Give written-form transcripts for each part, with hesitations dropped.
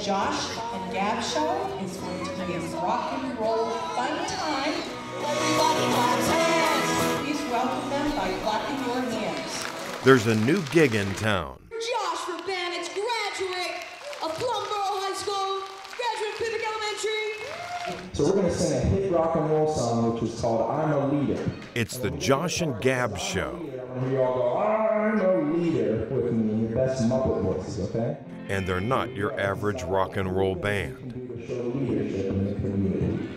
Josh and Gab show is going to be a rock and roll fun time. Everybody claps hands. Please welcome them by clapping your hands. There's a new gig in town. Josh Urbanich, graduate of Plum High School, graduate of Pivik Elementary. So we're going to sing a hit rock and roll song, which is called I'm a Leader. It's the Josh and Gab show. And we all go, I'm a leader, with me in your best Muppet voices, okay? And they're not your average rock and roll band. To show leadership in the community.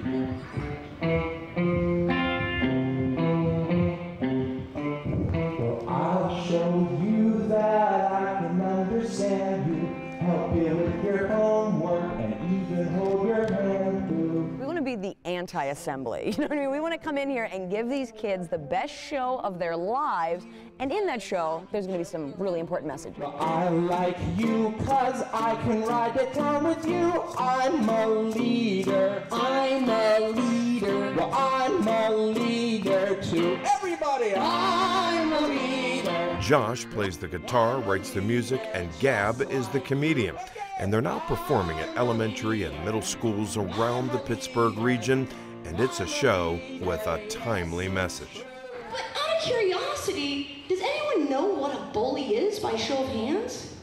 Well, I'll show you that I can understand you, help you with your homework, and even hold your hand through. We want to be the anti-assembly, you know what I mean? We want to come in here and give these kids the best show of their lives, and in that show, there's going to be some really important message. Well, I like you 'cause I can ride the town with you. I'm a leader, I'm a leader. Well, I'm a leader too. Everybody, I'm a leader. Josh plays the guitar, writes the music, and Gab is the comedian. And they're now performing at elementary and middle schools around the Pittsburgh region, and it's a show with a timely message. But out of curiosity, does anyone know what a bully is by show of hands?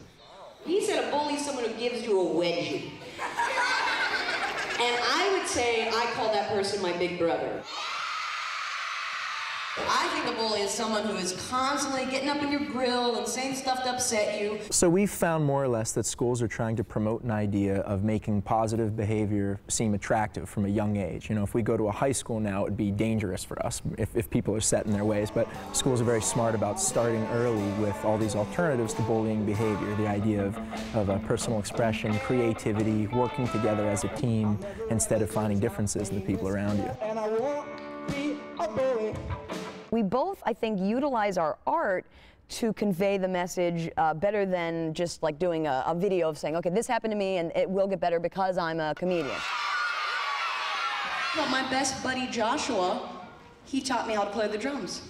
He said a bully is someone who gives you a wedgie. And I would say I call that person my big brother. I think a bully is someone who is constantly getting up in your grill and saying stuff to upset you. So we've found more or less that schools are trying to promote an idea of making positive behavior seem attractive from a young age. You know, if we go to a high school now, it would be dangerous for us if people are set in their ways. But schools are very smart about starting early with all these alternatives to bullying behavior. The idea of personal expression, creativity, working together as a team instead of finding differences in the people around you. And I won't be a bully. We both, I think, utilize our art to convey the message better than just like doing a video of saying, okay, this happened to me and it will get better because I'm a comedian. Well, my best buddy Joshua, he taught me how to play the drums.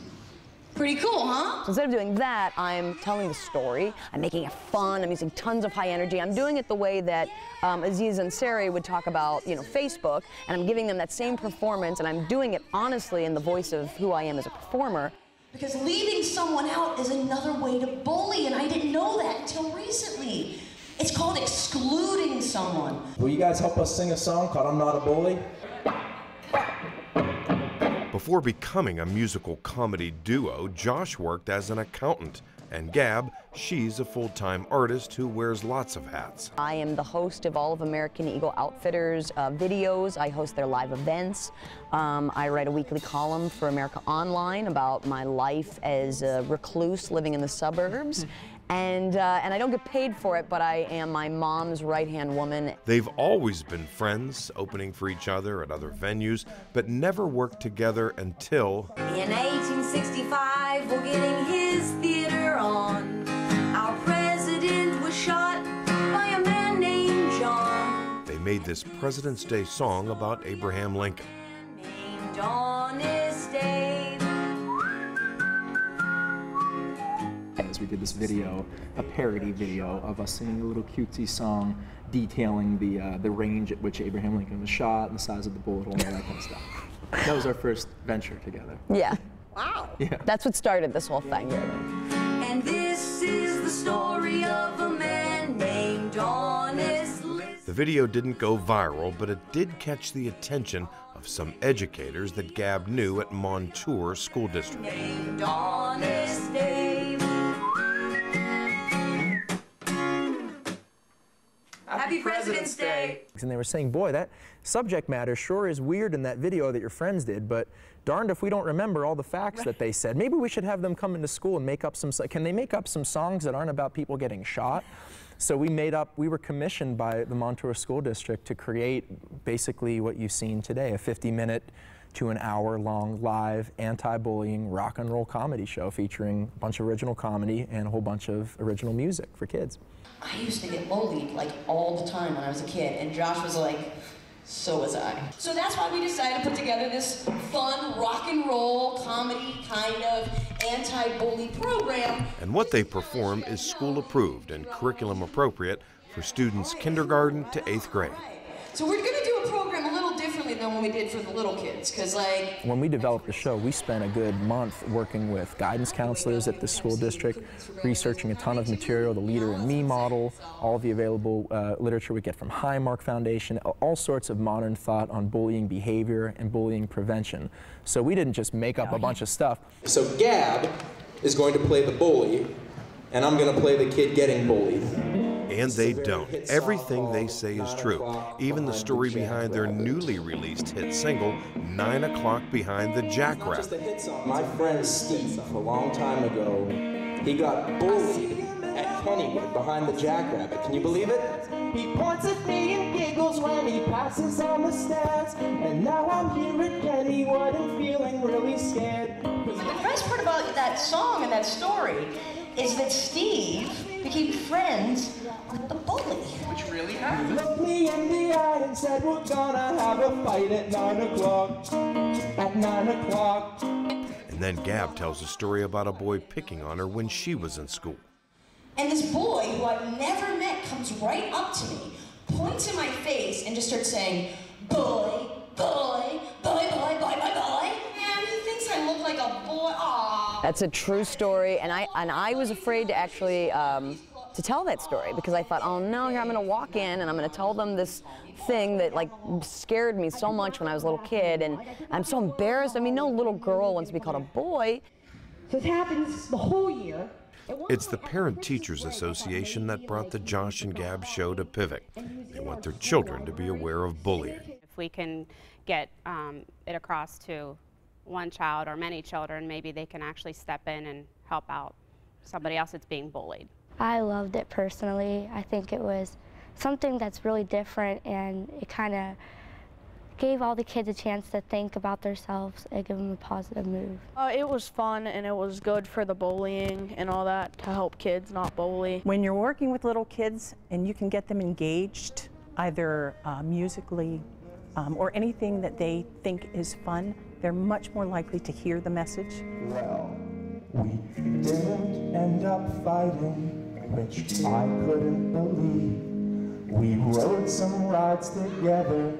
Pretty cool, huh? So instead of doing that, I'm telling the story, I'm making it fun, I'm using tons of high energy, I'm doing it the way that Aziz Ansari would talk about, you know, Facebook, and I'm giving them that same performance, and I'm doing it honestly in the voice of who I am as a performer. Because leaving someone out is another way to bully, and I didn't know that until recently. It's called excluding someone. Will you guys help us sing a song called I'm Not a Bully? Before becoming a musical comedy duo, Josh worked as an accountant, and Gab, she's a full-time artist who wears lots of hats. I am the host of all of American Eagle Outfitters videos. I host their live events. I write a weekly column for America Online about my life as a recluse living in the suburbs. And I don't get paid for it, but I am my mom's right-hand woman. They've always been friends, opening for each other at other venues, but never worked together until... In 1865, we're getting his theater on. Our president was shot by a man named John. They made this President's Day song about Abraham Lincoln. Named on his day. We did this video, a parody video of us singing a little cutesy song detailing the range at which Abraham Lincoln was shot and the size of the bullet hole and all that kind of stuff. That was our first venture together. Yeah. Wow. Yeah. That's what started this whole thing. And this is the story of a man named Honest List. The video didn't go viral, but it did catch the attention of some educators that Gab knew at Montour School District. Named Honest Dave. Happy President's Day. And they were saying, boy, that subject matter sure is weird in that video that your friends did, but darned if we don't remember all the facts that they said. Maybe we should have them come into school and make up can they make up some songs that aren't about people getting shot? So we were commissioned by the Montour School District to create basically what you've seen today, a 50-minute to an hour-long live anti-bullying rock and roll comedy show featuring a bunch of original comedy and a whole bunch of original music for kids. I used to get bullied like all the time when I was a kid, and Josh was like, so was I. So that's why we decided to put together this fun rock and roll comedy kind of anti-bully program. And what they perform is school approved and curriculum appropriate for students kindergarten to 8th grade. So we're going to do a program a little differently than when we did for the little kids, because like... When we developed the show, we spent a good month working with guidance counselors at the school district, researching a ton of material, the Leader in Me model, all the available literature we get from Highmark Foundation, all sorts of modern thought on bullying behavior and bullying prevention. So we didn't just make up a bunch of stuff. So Gab is going to play the bully, and I'm going to play the kid getting bullied. And they don't. Everything they say is true. Even the story behind their newly released hit single, 9 O'Clock Behind the Jackrabbit. My friend Steve, a long time ago, he got bullied at Kennywood behind the Jackrabbit. Can you believe it? He points at me and giggles when he passes on the stairs. And now I'm here at Kennywood and feeling really scared. But the best part about that song and that story is that Steve became friends with the bully. Which really happened. He looked me in the eye and said, we're gonna have a fight at 9 o'clock. At 9 o'clock. And then Gab tells a story about a boy picking on her when she was in school. And this boy, who I've never met, comes right up to me, points in my face, and just starts saying, boy, boy, boy, boy, boy, boy, boy. And he thinks I look like a boy. Aww. That's a true story, and I was afraid to actually to tell that story, because I thought, oh no, here I'm going to walk in and I'm going to tell them this thing that like scared me so much when I was a little kid, and I'm so embarrassed. I mean, no little girl wants to be called a boy. So it happens the whole year. It's the Parent Teachers Association that brought the Josh and Gab show to Pivik. They want their children to be aware of bullying. If we can get it across to one child or many children, maybe they can actually step in and help out somebody else that's being bullied. I loved it personally. I think it was something that's really different, and it kind of gave all the kids a chance to think about themselves and give them a positive move. It was fun, and it was good for the bullying and all that, to help kids not bully. When you're working with little kids and you can get them engaged, either musically or anything that they think is fun, they're much more likely to hear the message. Well, we didn't end up fighting, which I couldn't believe. We rode some rides together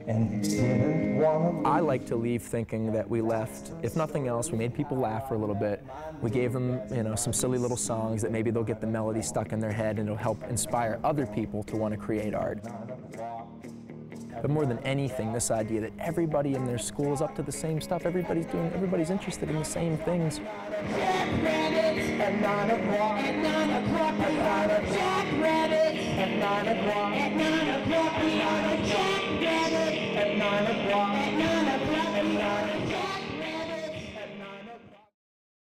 and didn't want to. I like to leave thinking that we left, if nothing else, we made people laugh for a little bit. We gave them, some silly little songs that maybe they'll get the melody stuck in their head, and it'll help inspire other people to want to create art. But more than anything, this idea that everybody in their school is up to the same stuff. Everybody's interested in the same things. At 9 o'clock, at 9 o'clock, we are a jackrabbit. At 9 o'clock, at 9 o'clock, we are a jackrabbit. At 9 o'clock.